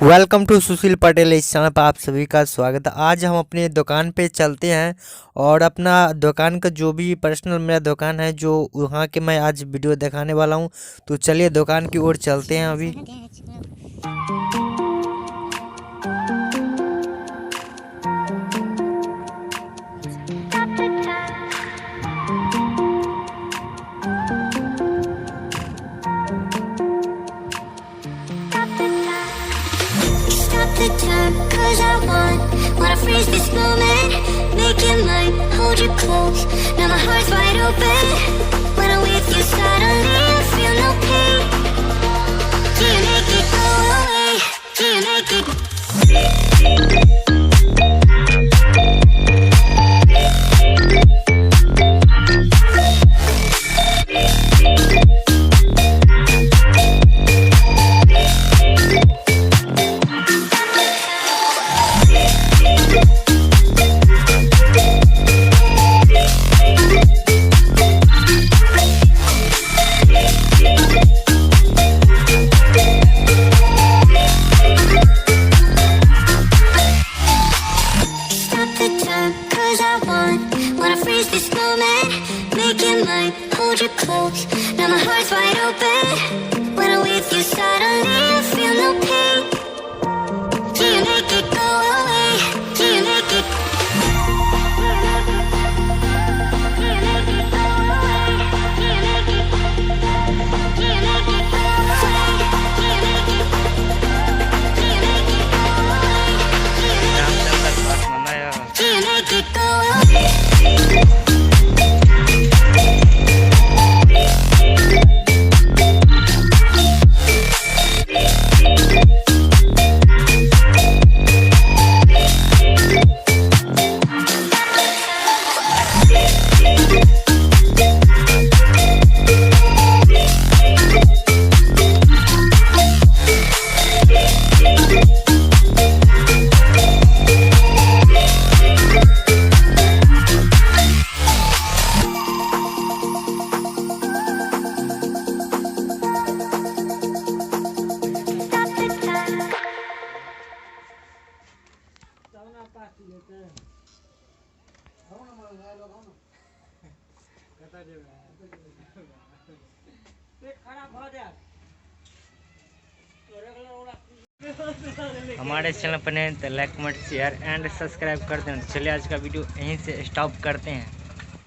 Welcome to सुशील पटेल, इस channel पर आप सभी का स्वागत है। आज हम अपने दुकान पे चलते हैं और अपना दुकान का जो भी पर्सनल मेरा दुकान है जो वहाँ के मैं आज वीडियो दिखाने वाला हूँ। तो चलिए दुकान की ओर चलते हैं अभी। The time, 'cause I wanna freeze this moment, make it mine, hold you close. Now my heart's wide open. When I'm with you, suddenly I feel no pain. Do you make it go away? Do you make it? Wanna freeze this moment, make it mine, hold you close. Now my heart's wide open. When I'm with you, suddenly I feel no pain. Do you make it go away? Do you make it? Do you make it go away? Do you make it? Do you make it go away? Do you make it? Do you make it go away? Do you make it go away? हमारे channel पर नए तो like comment share and subscribe कर दें। चलिए आज का video यहीं से स्टॉप करते हैं।